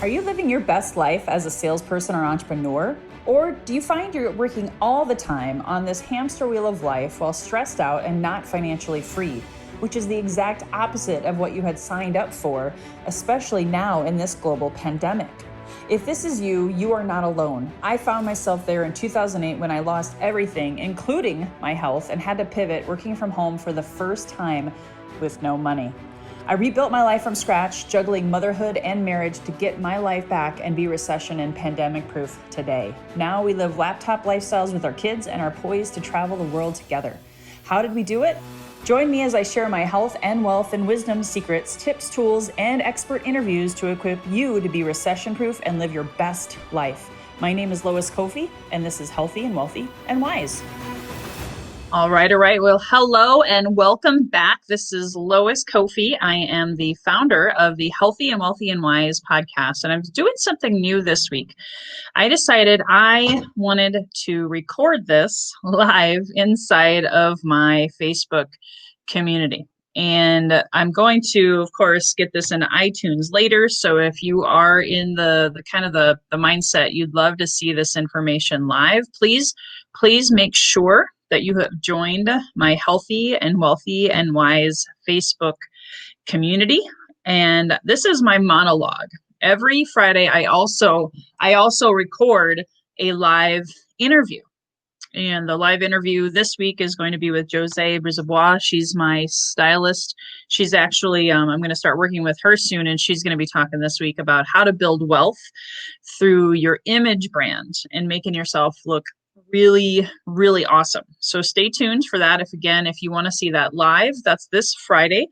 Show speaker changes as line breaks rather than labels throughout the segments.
Are you living your best life as a salesperson or entrepreneur? Or do you find you're working all the time on this hamster wheel of life while stressed out and not financially free, which is the exact opposite of what you had signed up for, especially now in this global pandemic? If this is you, you are not alone. I found myself there in 2008 when I lost everything, including my health, and had to pivot working from home for the first time with no money. I rebuilt my life from scratch, juggling motherhood and marriage to get my life back and be recession and pandemic proof today. Now we live laptop lifestyles with our kids and are poised to travel the world together. How did we do it? Join me as I share my health and wealth and wisdom secrets, tips, tools, and expert interviews to equip you to be recession proof and live your best life. My name is Lois Kofi, and this is Healthy and Wealthy and Wise. All right. Well, hello and welcome back. This is Lois Kofi. I am the founder of the Healthy and Wealthy and Wise podcast, and I'm doing something new this week. I decided I wanted to record this live inside of my Facebook community. And I'm going to, of course, get this in iTunes later. So if you are in the kind of the mindset you'd love to see this information live, please make sure that you have joined my Healthy and Wealthy and Wise Facebook community. And this is my monologue. Every Friday, I also record a live interview. And the live interview this week is going to be with Jose Brizobois. She's my stylist. She's actually, I'm going to start working with her soon, and she's going to be talking this week about how to build wealth through your image brand and making yourself look really, really awesome. So stay tuned for that. If you want to see that live, that's this Friday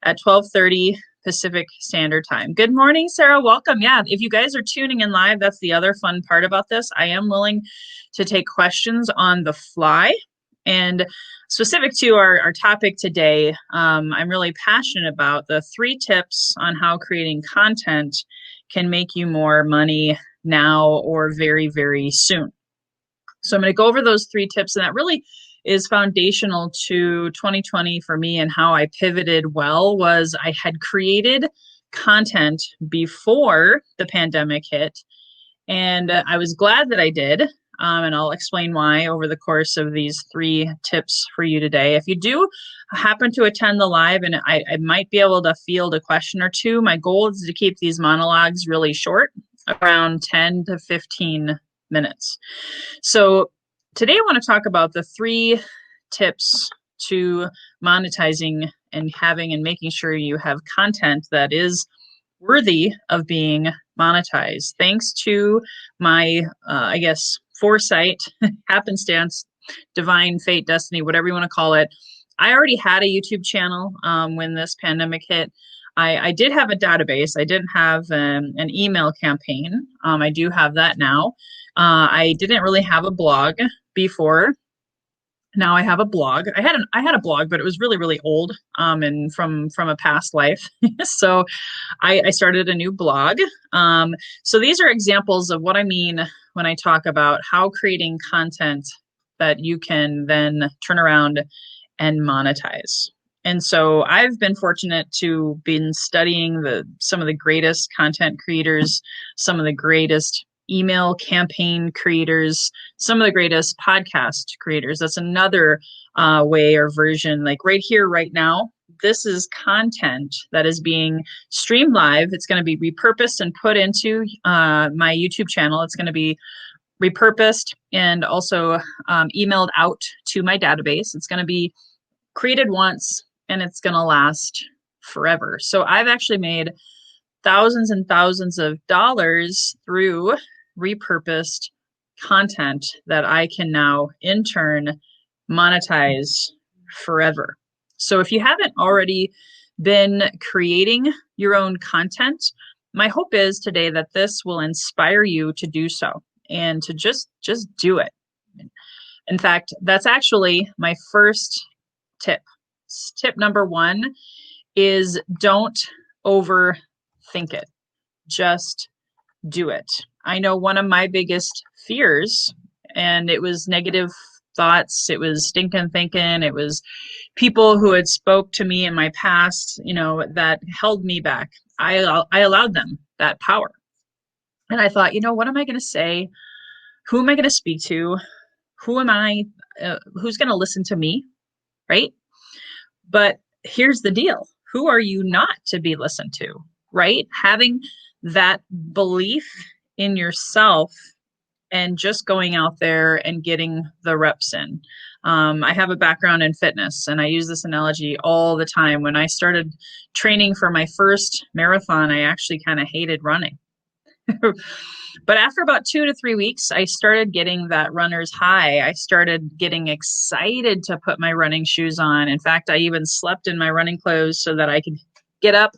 at 12:30 Pacific Standard Time. Good morning, Sarah. Welcome. Yeah, if you guys are tuning in live, that's the other fun part about this. I am willing to take questions on the fly. And specific to our topic today, I'm really passionate about the 3 tips on how creating content can make you more money now or very, very soon. So I'm going to go over those 3 tips, and that really is foundational to 2020 for me. And how I pivoted was I had created content before the pandemic hit, and I was glad that I did. And I'll explain why over the course of these 3 tips for you today. If you do happen to attend the live, and I might be able to field a question or two, my goal is to keep these monologues really short, around 10 to 15 minutes. So today I want to talk about the 3 tips to monetizing and having and making sure you have content that is worthy of being monetized. Thanks to my, foresight, happenstance, divine fate, destiny, whatever you want to call it. I already had a YouTube channel when this pandemic hit. I did have a database. I didn't have an email campaign. I do have that now. I didn't really have a blog before. Now I have a blog. I had a blog, but it was really, really old and from a past life. So I started a new blog. So these are examples of what I mean when I talk about how creating content that you can then turn around and monetize. And so I've been fortunate to been studying some of the greatest content creators, some of the greatest email campaign creators, some of the greatest podcast creators. That's another way or version. Like right here, right now, this is content that is being streamed live. It's going to be repurposed and put into my YouTube channel. It's going to be repurposed and also emailed out to my database. It's going to be created once and it's going to last forever. So I've actually made thousands and thousands of dollars through repurposed content that I can now in turn monetize forever. So if you haven't already been creating your own content, my hope is today that this will inspire you to do so and to just do it. In fact, that's actually my first tip. Tip number 1 is don't overthink it. Just do it. I know one of my biggest fears, and it was negative thoughts, it was stinking thinking, it was people who had spoke to me in my past, that held me back. I allowed them that power. And I thought, what am I going to say? Who am I going to speak to? Who am I? Who's going to listen to me? Right. But here's the deal. Who are you not to be listened to? Right. Having that belief in yourself and just going out there and getting the reps in. I have a background in fitness, and I use this analogy all the time. When I started training for my first marathon, I actually kind of hated running. But after about 2 to 3 weeks, I started getting that runner's high. I started getting excited to put my running shoes on. In fact, I even slept in my running clothes so that I could get up,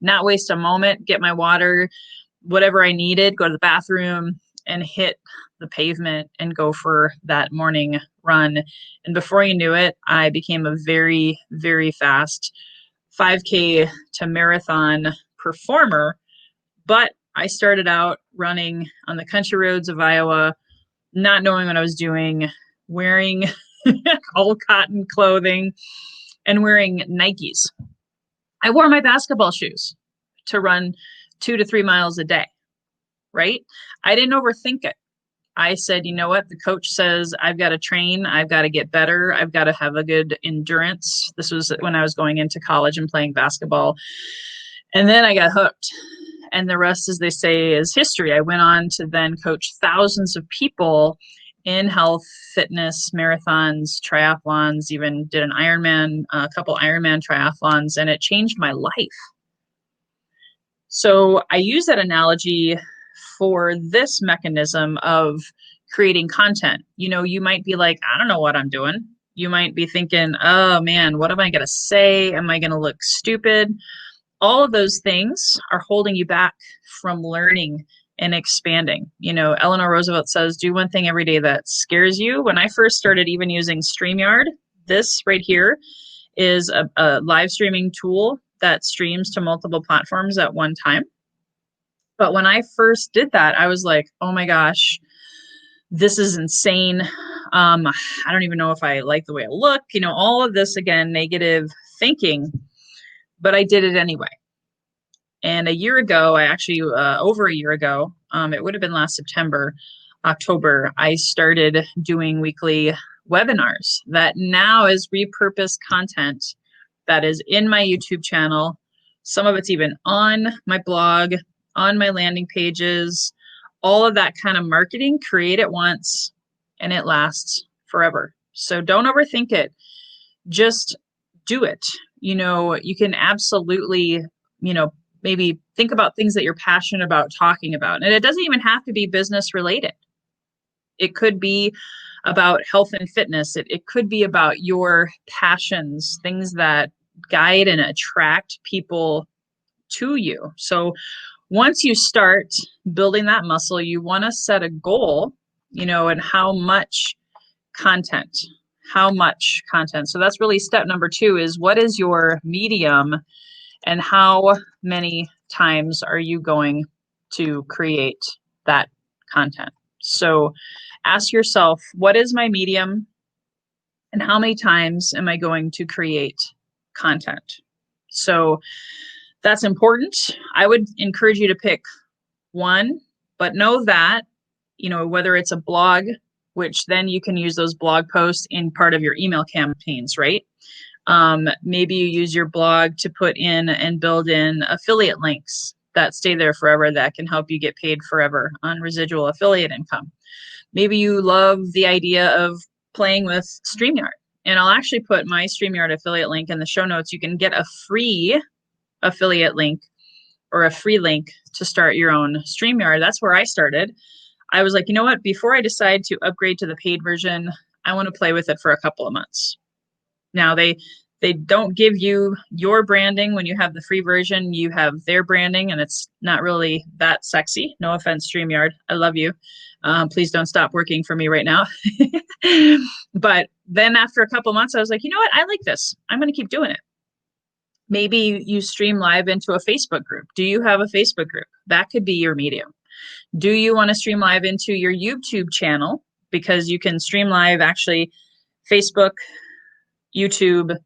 not waste a moment, get my water, whatever I needed, go to the bathroom, and hit the pavement and go for that morning run. And before you knew it, I became a very, very fast 5K to marathon performer. But I started out running on the country roads of Iowa, not knowing what I was doing, wearing all cotton clothing and wearing Nikes. I wore my basketball shoes to run 2 to 3 miles a day, right? I didn't overthink it. I said, you know what? The coach says I've got to train. I've got to get better. I've got to have a good endurance. This was when I was going into college and playing basketball. And then I got hooked. And the rest, as they say, is history. I went on to then coach thousands of people in health, fitness, marathons, triathlons, even did a couple Ironman triathlons, and it changed my life. So I use that analogy for this mechanism of creating content. You might be like, I don't know what I'm doing. You might be thinking, oh man, what am I going to say? Am I going to look stupid? All of those things are holding you back from learning and expanding. Eleanor Roosevelt says, do one thing every day that scares you. When I first started even using StreamYard, this right here is a live streaming tool that streams to multiple platforms at one time. But when I first did that, I was like, oh my gosh, this is insane. I don't even know if I like the way I look, all of this, again, negative thinking, but I did it anyway. And a year ago, over a year ago, it would have been last September, October, I started doing weekly webinars that now is repurposed content that is in my YouTube channel. Some of it's even on my blog, on my landing pages, all of that kind of marketing. Create it once and it lasts forever. So don't overthink it. Just do it. You can absolutely, maybe think about things that you're passionate about talking about. And it doesn't even have to be business related. It could be about health and fitness. It could be about your passions, things that guide and attract people to you. So once you start building that muscle, you want to set a goal, and how much content. So that's really step number 2 is what is your medium and how many times are you going to create that content? So ask yourself, what is my medium and how many times am I going to create content? So that's important. I would encourage you to pick one, but know that, whether it's a blog, which then you can use those blog posts in part of your email campaigns, right? Maybe you use your blog to put in and build in affiliate links that stay there forever that can help you get paid forever on residual affiliate income. Maybe you love the idea of playing with StreamYard. And I'll actually put my StreamYard affiliate link in the show notes. You can get a free affiliate link or a free link to start your own StreamYard. That's where I started. I was like, you know what? Before I decide to upgrade to the paid version, I want to play with it for a couple of months. Now, they don't give you your branding when you have the free version. You have their branding, and it's not really that sexy. No offense, StreamYard. I love you. Please don't stop working for me right now. But then after a couple months, I was like, you know what? I like this. I'm going to keep doing it. Maybe you stream live into a Facebook group. Do you have a Facebook group? That could be your medium. Do you want to stream live into your YouTube channel? Because you can stream live actually Facebook, YouTube,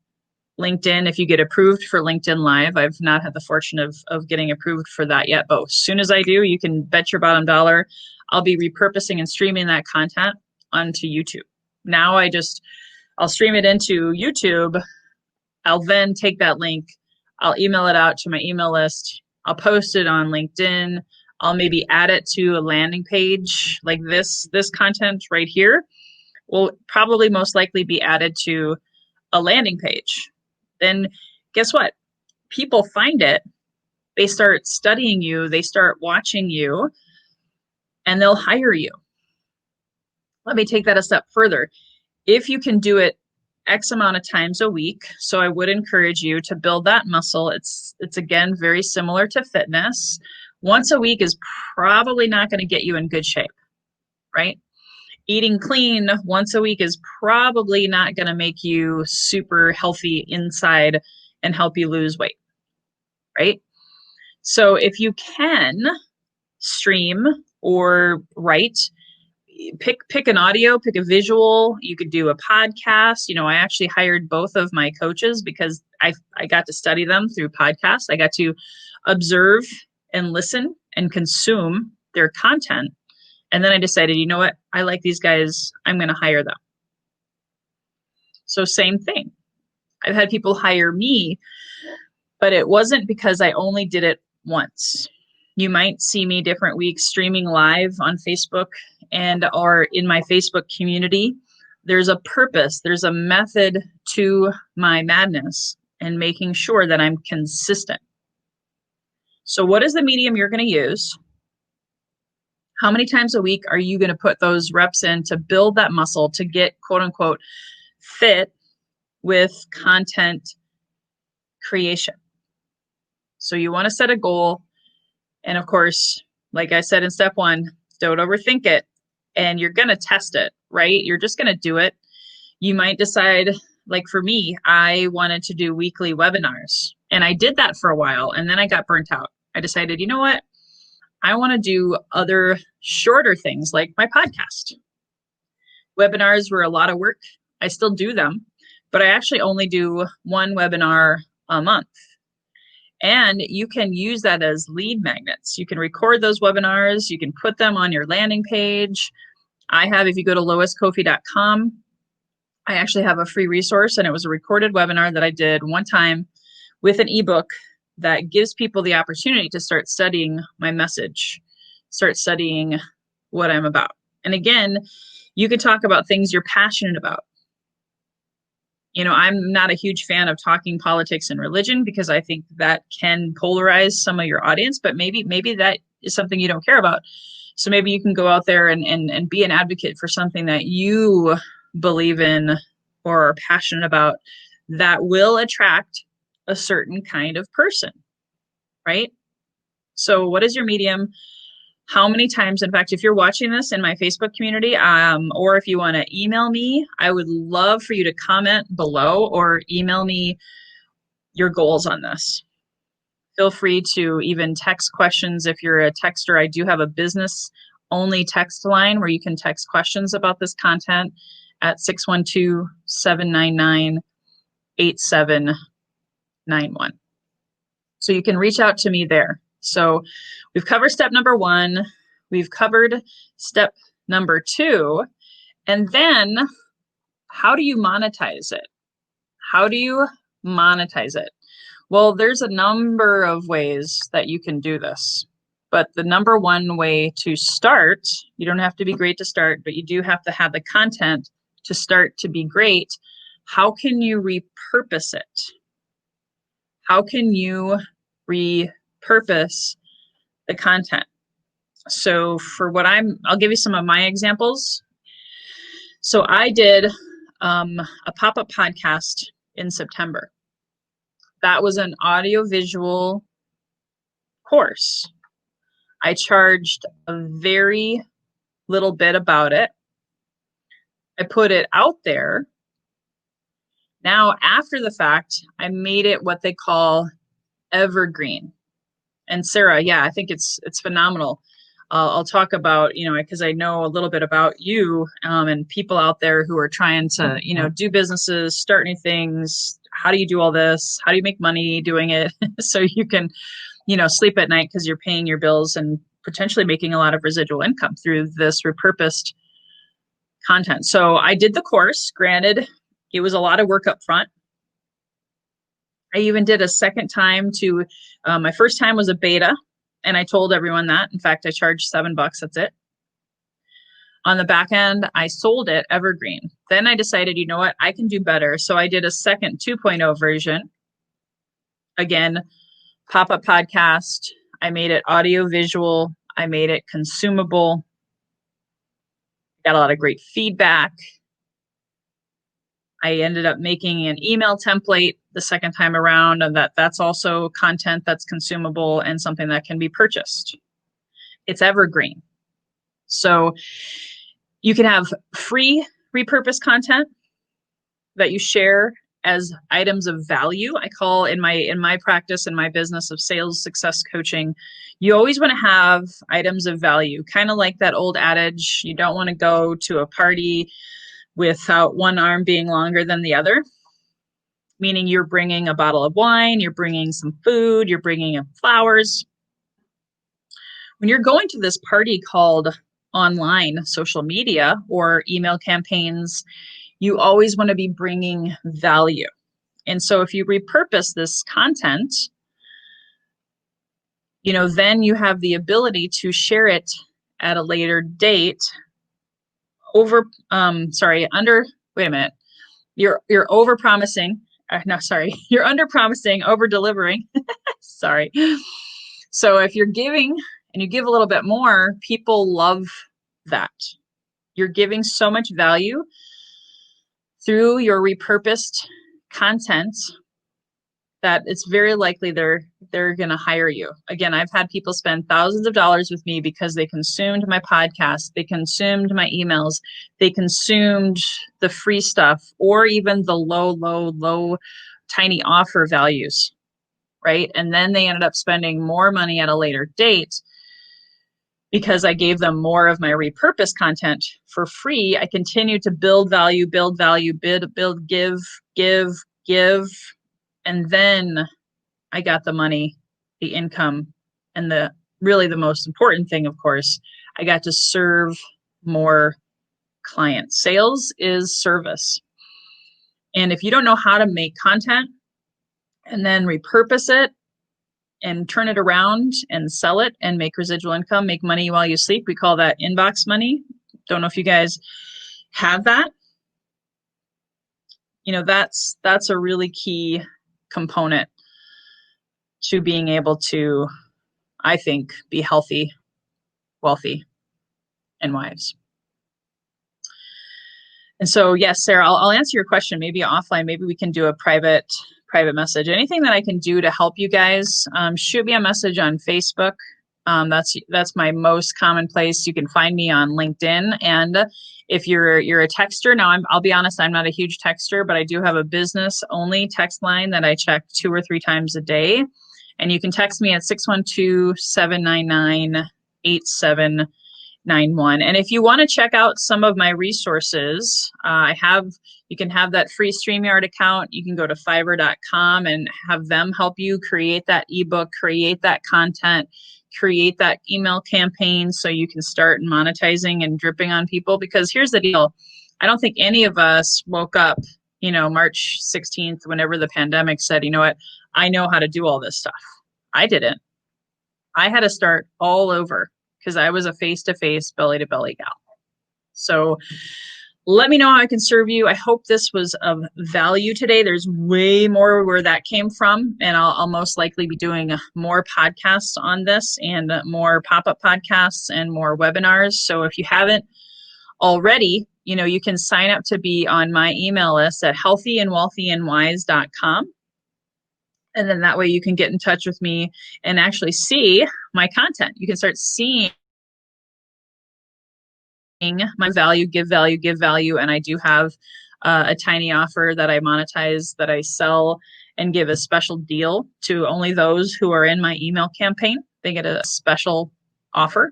LinkedIn, if you get approved for LinkedIn Live. I've not had the fortune of getting approved for that yet, but as soon as I do, you can bet your bottom dollar I'll be repurposing and streaming that content onto YouTube. Now I'll stream it into YouTube. I'll then take that link, I'll email it out to my email list, I'll post it on LinkedIn, I'll maybe add it to a landing page like this content right here will probably most likely be added to a landing page. Then guess what? People find it, they start studying you, they start watching you, and they'll hire you. Let me take that a step further. If you can do it X amount of times a week, so I would encourage you to build that muscle. It's again very similar to fitness. Once a week is probably not going to get you in good shape, right? Eating clean once a week is probably not going to make you super healthy inside and help you lose weight, right? So if you can stream or write, pick an audio, pick a visual. You could do a podcast. I actually hired both of my coaches because I got to study them through podcasts. I got to observe and listen and consume their content. And then I decided, you know what? I like these guys. I'm going to hire them. So same thing. I've had people hire me, but it wasn't because I only did it once. You might see me different weeks streaming live on Facebook and or in my Facebook community. There's a purpose, there's a method to my madness and making sure that I'm consistent. So what is the medium you're going to use? How many times a week are you going to put those reps in to build that muscle to get quote unquote fit with content creation? So you want to set a goal. And of course, like I said in step one, don't overthink it. And you're going to test it, right? You're just going to do it. You might decide, like for me, I wanted to do weekly webinars. And I did that for a while. And then I got burnt out. I decided, you know what? I want to do other shorter things like my podcast. Webinars were a lot of work. I still do them, but I actually only do one webinar a month. And you can use that as lead magnets. You can record those webinars. You can put them on your landing page. If you go to loiscoffey.com, I actually have a free resource, and it was a recorded webinar that I did one time with an ebook that gives people the opportunity to start studying my message, start studying what I'm about. And again, you can talk about things you're passionate about. I'm not a huge fan of talking politics and religion because I think that can polarize some of your audience, but maybe that is something you don't care about. So maybe you can go out there and be an advocate for something that you believe in or are passionate about that will attract a certain kind of person, right? So what is your medium? How many times, in fact, if you're watching this in my Facebook community, or if you want to email me, I would love for you to comment below or email me your goals on this. Feel free to even text questions. If you're a texter, I do have a business only text line where you can text questions about this content at 612-799-8791. So you can reach out to me there. So we've covered step number one. We've covered step number two. And then how do you monetize it? How do you monetize it? Well, there's a number of ways that you can do this. But the number one way to start, you don't have to be great to start, but you do have to have the content to start to be great. How can you repurpose it? How can you repurpose the content? So for I'll give you some of my examples. So I did a pop-up podcast in September. That was an audio-visual course. I charged a very little bit about it. I put it out there. Now, after the fact, I made it what they call evergreen. And Sarah, yeah, I think it's phenomenal. I'll talk about, because I know a little bit about you and people out there who are trying to, do businesses, start new things, how do you do all this? How do you make money doing it? So you can, sleep at night because you're paying your bills and potentially making a lot of residual income through this repurposed content. So I did the course. Granted, it was a lot of work up front. I even did a second time my first time was a beta, and I told everyone that. In fact, I charged $7. That's it. On the back end, I sold it evergreen. Then I decided, you know what, I can do better. So I did a second 2.0 version. Again, pop-up podcast. I made it audio visual. I made it consumable. Got a lot of great feedback. I ended up making an email template the second time around, and that's also content that's consumable and something that can be purchased. It's evergreen. So you can have free repurposed content that you share as items of value. I call in my practice, in my business of sales success coaching, you always want to have items of value, kind of like that old adage, you don't want to go to a party without one arm being longer than the other, meaning you're bringing a bottle of wine, you're bringing some food, you're bringing flowers. When you're going to this party called online social media or email campaigns, you always want to be bringing value. And so if you repurpose this content, then you have the ability to share it at a later date under, wait a minute. You're over promising. You're under promising, over delivering. Sorry. So if you're giving and you give a little bit more, people love that. You're giving so much value through your repurposed content that it's very likely they're going to hire you. Again, I've had people spend thousands of dollars with me because they consumed my podcast, they consumed my emails, they consumed the free stuff, or even the low, tiny offer values, right? And then they ended up spending more money at a later date because I gave them more of my repurposed content for free. I continued to build value, give. And then I got the money, the income, and the most important thing, of course, I got to serve more clients. Sales is service. And if you don't know how to make content and then repurpose it and turn it around and sell it and make residual income, make money while you sleep, we call that inbox money. Don't know if you guys have that. That's a really key component to being able to, I think, be healthy, wealthy, and wise. And so, yes, Sarah, I'll answer your question, maybe offline. Maybe we can do a private message. Anything that I can do to help you guys, shoot me a message on Facebook. That's my most common place. You can find me on LinkedIn. And if you're a texter, now I'll be honest, I'm not a huge texter, but I do have a business only text line that I check 2 or 3 times a day. And you can text me at 612-799-8791. And if you want to check out some of my resources, you can have that free StreamYard account. You can go to Fiverr.com and have them help you create that ebook, create that content, create that email campaign so you can start monetizing and dripping on people. Because here's the deal. I don't think any of us woke up, March 16th, whenever the pandemic said, you know what, I know how to do all this stuff. I didn't. I had to start all over because I was a face-to-face, belly-to-belly gal. So let me know how I can serve you. I hope this was of value today. There's way more where that came from, and I'll most likely be doing more podcasts on this and more pop-up podcasts and more webinars. So if you haven't already, you can sign up to be on my email list at healthyandwealthyandwise.com. And then that way you can get in touch with me and actually see my content. You can start seeing my value, give value. And I do have a tiny offer that I monetize, that I sell and give a special deal to only those who are in my email campaign. They get a special offer.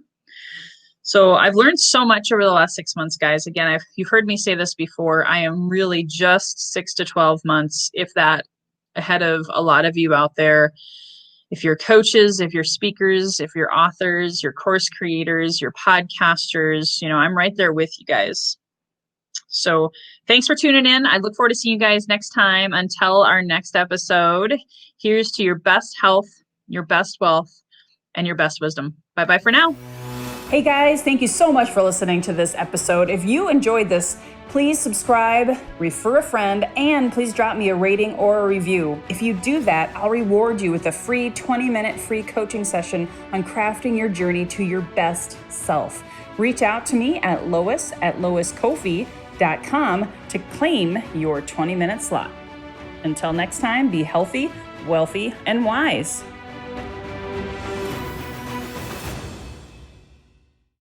So I've learned so much over the last 6 months, guys. Again, you've heard me say this before. I am really just 6 to 12 months, if that, ahead of a lot of you out there. If you're coaches, if you're speakers, if you're authors, your course creators, your podcasters, I'm right there with you guys. So thanks for tuning in. I look forward to seeing you guys next time. Until our next episode, here's to your best health, your best wealth, and your best wisdom. Bye-bye for now. Hey guys, thank you so much for listening to this episode. If you enjoyed this, please subscribe, refer a friend, and please drop me a rating or a review. If you do that, I'll reward you with a free 20-minute free coaching session on crafting your journey to your best self. Reach out to me at lois@loiscoffee.com to claim your 20-minute slot. Until next time, be healthy, wealthy, and wise.